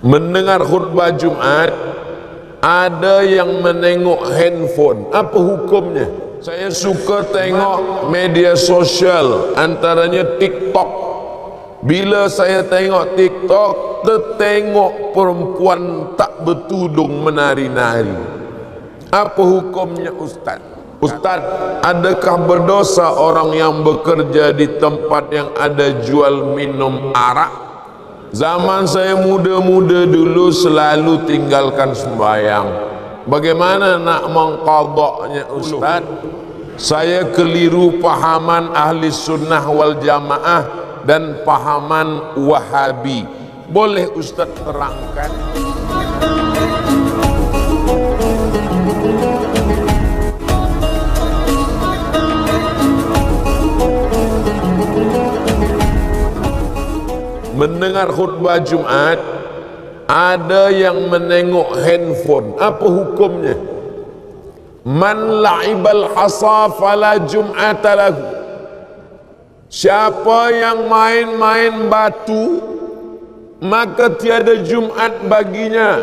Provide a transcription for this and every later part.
mendengar khutbah Jumat, ada yang menengok handphone. Apa hukumnya? Saya suka tengok media sosial, antaranya TikTok. Bila saya tengok TikTok, tertengok perempuan tak bertudung menari-nari. Apa hukumnya Ustaz? Ustaz, adakah berdosa orang yang bekerja di tempat yang ada jual minum arak? Zaman saya muda-muda dulu selalu tinggalkan sembahyang. Bagaimana nak mengqadaknya Ustaz? Saya keliru pahaman ahli sunnah wal jamaah dan pahaman wahabi. Boleh Ustaz terangkan? Mendengar khutbah Jumat, ada yang menengok handphone. Apa hukumnya? Man la'ibal hasa fala jum'ata lahu. Siapa yang main-main batu, maka tiada Jumat baginya.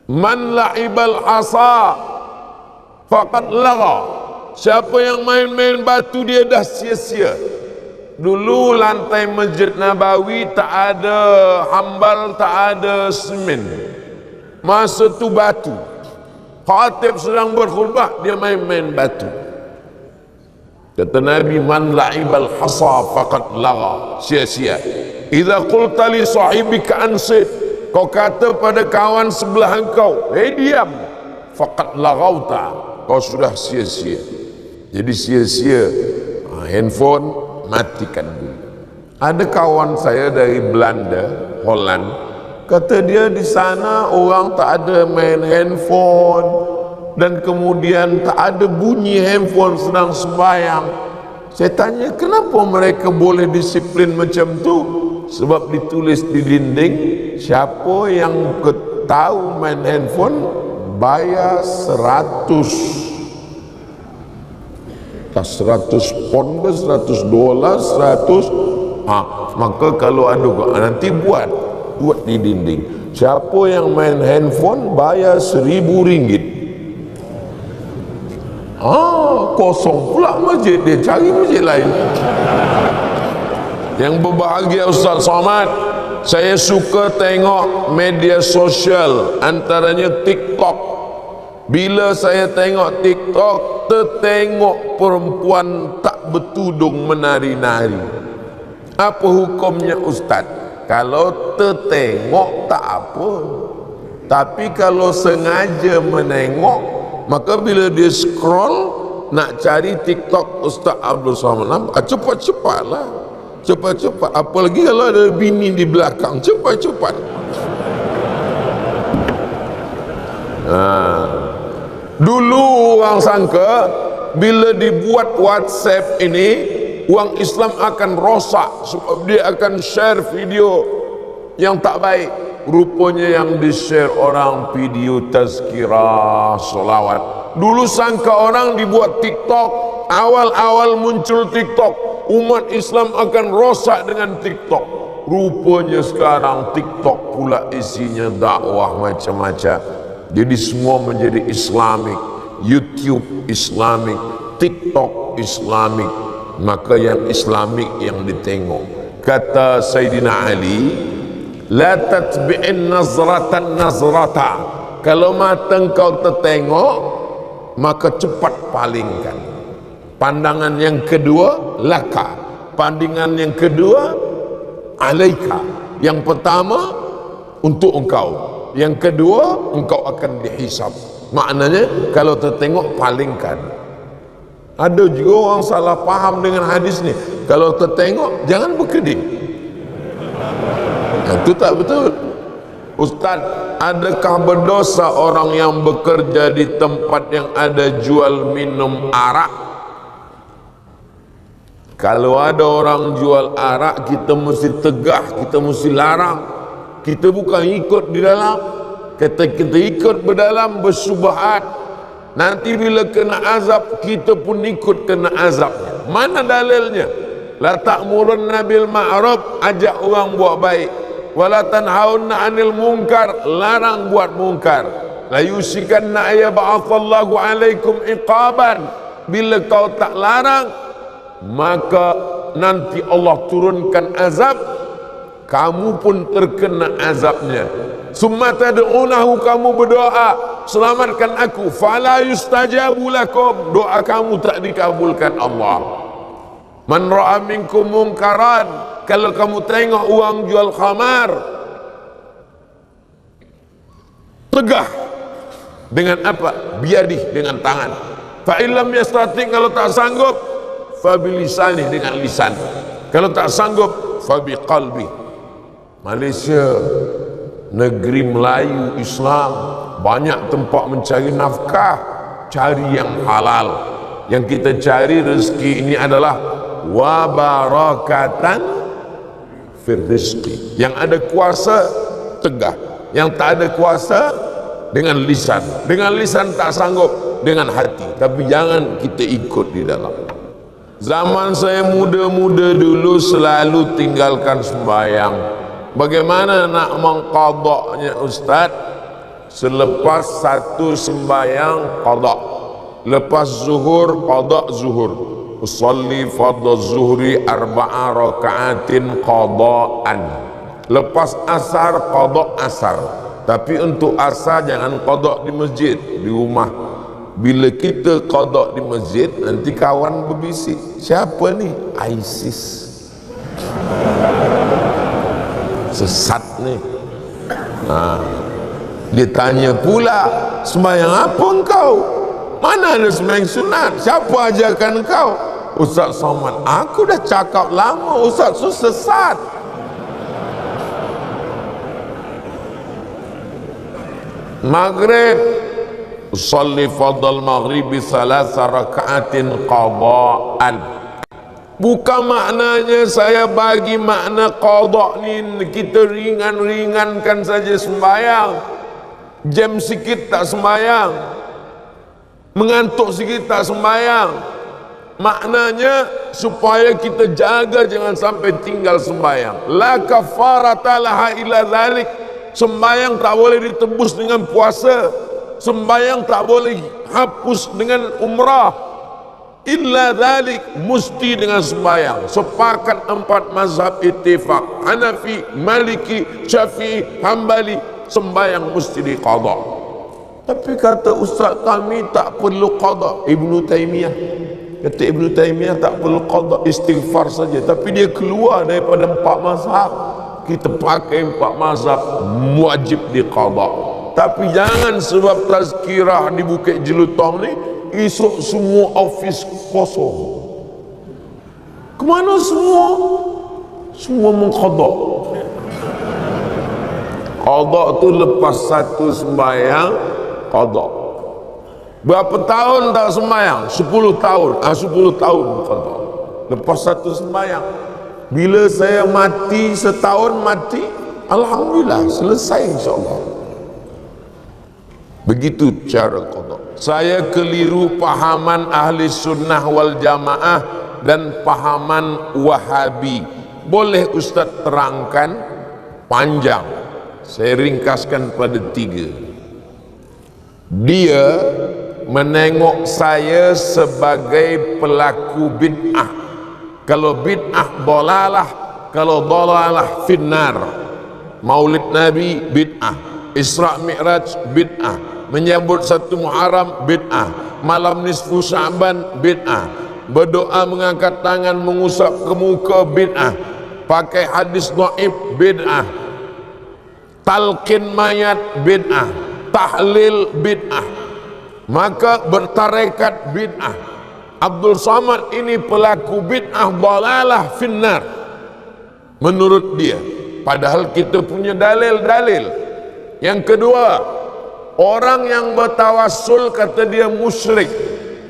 Man la'ibal hasa faqad lagha. Siapa yang main-main batu, dia dah sia-sia. Dulu lantai Masjid Nabawi tak ada hambal, tak ada semen. Masa tu batu. Khatib sedang berkhutbah, dia main-main batu. Kata Nabi, man la'ibal hasa faqad lagha. Sia-sia. Idza qulta li sahibika ansit, kau kata pada kawan sebelah engkau, hei diam, faqad laghauta, kau sudah sia-sia. Jadi sia-sia. Handphone matikan dulu. Ada kawan saya dari Belanda, Holland, kata dia di sana orang tak ada main handphone, dan kemudian tak ada bunyi handphone sedang sembahyang. Saya tanya, kenapa mereka boleh disiplin macam tu? Sebab ditulis di dinding, siapa yang tahu main handphone bayar 100 pon ke, $100, 100. Maka kalau ada nanti buat di dinding, siapa yang main handphone bayar RM1,000. Kosong pula masjid, dia cari masjid lain. Yang berbahagia Ustaz Somad, saya suka tengok media sosial, antaranya TikTok. Bila saya tengok TikTok, tertengok perempuan tak bertudung menari-nari. Apa hukumnya Ustaz? Kalau tertengok tak apa, tapi kalau sengaja menengok, maka bila dia scroll nak cari TikTok Ustaz Abdul Somad, cepat-cepatlah, cepat-cepat. Apalagi kalau ada bini di belakang, cepat-cepat. Dulu orang sangka bila dibuat WhatsApp ini, orang Islam akan rosak sebab dia akan share video yang tak baik. Rupanya yang di-share orang video tazkirah, solawat. Dulu sangka orang dibuat TikTok, awal-awal muncul TikTok, umat Islam akan rosak dengan TikTok. Rupanya sekarang TikTok pula isinya dakwah macam-macam. Jadi semua menjadi Islamik, YouTube Islamik, TikTok Islamik. Maka yang Islamik yang ditengok. Kata Sayyidina Ali, la tatbi'in nazratan nazrata. Kalau mata engkau tertengok, maka cepat palingkan. Pandangan yang kedua, laka. Pandangan yang kedua, alaika. Yang pertama untuk engkau, yang kedua engkau akan dihisab. Maknanya kalau tertengok palingkan. Ada juga orang salah faham dengan hadis ni, kalau tertengok jangan berkedip. Itu tak betul. Ustaz, adakah berdosa orang yang bekerja di tempat yang ada jual minum arak? Kalau ada orang jual arak, kita mesti tegah, kita mesti larang. Kita bukan ikut di dalam, kita ikut berdalam bersyubhat. Nanti bila kena azab, kita pun ikut kena azab. Mana dalilnya? La ta'murunna bil ma'ruf, ajak orang buat baik. wala tanhauna 'anil munkar, larang buat munkar. La yusikanna ayab'atsallahu 'alaikum iqaban, bila kau tak larang maka nanti Allah turunkan azab, kamu pun terkena azabnya. Summa tad'unahu, kamu berdoa, selamatkan aku, fala yustajabu lakum, doa kamu tak dikabulkan Allah. Man ra'a minkum munkaran, kalau kamu tengok orang jual khamar, tegah dengan apa? Biadih, dengan tangan. Fa illam yastati, kalau tak sanggup, fa bilisani, dengan lisan. Kalau tak sanggup, fa biqalbi. Malaysia negeri Melayu Islam, banyak tempat mencari nafkah, cari yang halal. Yang kita cari rezeki ini adalah wa barakatan fir rizqi. Yang ada kuasa tegah, yang tak ada kuasa dengan lisan. Dengan lisan tak sanggup, dengan hati. Tapi jangan kita ikut di dalam. Zaman saya muda-muda dulu selalu tinggalkan sembahyang. Bagaimana nak mengqadaknya Ustaz? Selepas satu sembahyang qadak, lepas zuhur qadak zuhur, usalli fardhu zuhri arba'a raka'atin qada'an. Lepas asar qadak asar. Tapi untuk asar jangan qadak di masjid, di rumah. Bila kita qadak di masjid, nanti kawan berbisik, siapa ni? ISIS, sesat ni. Dia tanya pula, sembahyang apa engkau? Mana ada sembahyang sunat? Siapa ajarkan engkau? Ustaz Somad. Aku dah cakap lama, Ustaz tu sesat. Maghrib, usalli fardal maghribi salasa raka'atin qada'an. Bukan maknanya saya bagi makna qada' ni kita ringan-ringankan saja sembahyang, jam sikit tak sembahyang, mengantuk sikit tak sembahyang. Maknanya supaya kita jaga jangan sampai tinggal sembahyang. La kafarata laha illa dzalik. Sembahyang tak boleh ditebus dengan puasa, sembahyang tak boleh hapus dengan umrah, illa dzalik, mesti dengan sembahyang. Sepakat empat mazhab ittifaq, Hanafi, Maliki, Syafi'i, Hambali, sembahyang mesti diqada. Tapi kata ustaz kami tak perlu qada. Ibnu Taimiyah kata, Ibnu Taimiyah tak perlu qada, istighfar saja. Tapi dia keluar daripada empat mazhab. Kita pakai empat mazhab, wajib diqada. Tapi jangan sebab tazkirah di Bukit Jelutong ni, esok semua office kosong. Kemana semua? Semua mengqada. Qada tu lepas satu sembahyang qada. Berapa tahun tak sembahyang? 10 tahun. 10 tahun qada. Lepas satu sembahyang. Bila saya mati, setahun mati, alhamdulillah selesai insyaAllah. Begitu cara qada. Saya keliru pahaman ahli sunnah wal jamaah dan pahaman wahabi. Boleh Ustaz terangkan? Panjang, saya ringkaskan pada 3. Dia menengok saya sebagai pelaku bid'ah. Kalau bid'ah dalalah, kalau dalalah finnar. Maulid Nabi bid'ah, Isra Mi'raj bid'ah, menyambut 1 Muharram bid'ah, malam nisfu Sya'ban bid'ah, berdoa mengangkat tangan mengusap ke muka bid'ah, pakai hadis dhaif bid'ah, talqin mayat bid'ah, tahlil bid'ah, maka bertarekat bid'ah. Abdul Somad ini pelaku bid'ah dalalah finnar menurut dia, padahal kita punya dalil-dalil. Yang kedua, orang yang bertawassul kata dia musyrik.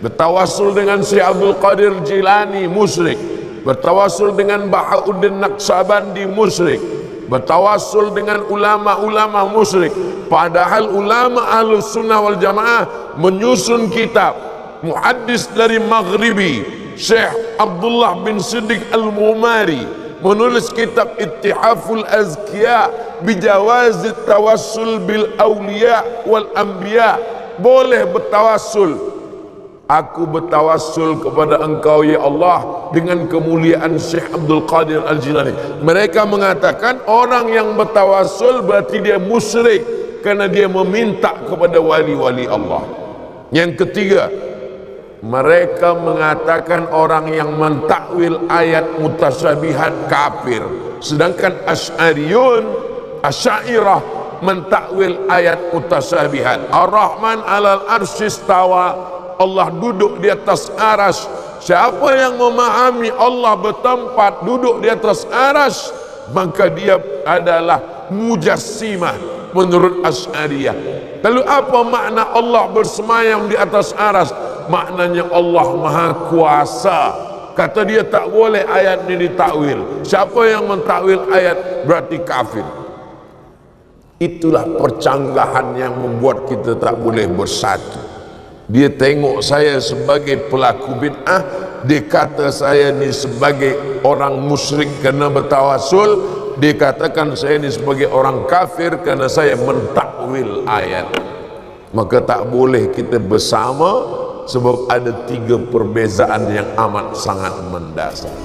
Bertawassul dengan Syekh Abdul Qadir Jilani musyrik, bertawassul dengan Bahauddin Naqsabandi musyrik, bertawassul dengan ulama-ulama musyrik. Padahal ulama Ahlus Sunnah wal Jamaah menyusun kitab. Muhaddis dari Maghribi Syekh Abdullah bin Siddiq Al-Mumari menulis kitab Ittihaful Azkiya bijawaz tawassul bil awliya wal anbiya. Boleh bertawassul. Aku bertawassul kepada engkau ya Allah dengan kemuliaan Syekh Abdul Qadir Al-Jilani. Mereka mengatakan orang yang bertawassul berarti dia musyrik karena dia meminta kepada wali-wali Allah. Yang ketiga, mereka mengatakan orang yang mentakwil ayat mutasyabihat kafir. Sedangkan Asy'ariyun, Asy'ariyah mentakwil ayat mutasyabihat. Ar-Rahman 'alal arsy istawa. Allah duduk di atas aras. Siapa yang memahami Allah bertempat duduk di atas aras, maka dia adalah mujassimah menurut Asy'ariyah. Lalu apa makna Allah bersemayam di atas aras? Maknanya Allah Maha Kuasa. Kata dia tak boleh ayat ini ditakwil. Siapa yang mentakwil ayat berarti kafir. Itulah percanggahan yang membuat kita tak boleh bersatu. Dia tengok saya sebagai pelaku bid'ah, dia kata saya ni sebagai orang musyrik kerana bertawassul, dia katakan saya ni sebagai orang kafir kerana saya mentakwil ayat. Maka tak boleh kita bersama, sebab ada 3 perbezaan yang amat sangat mendasar.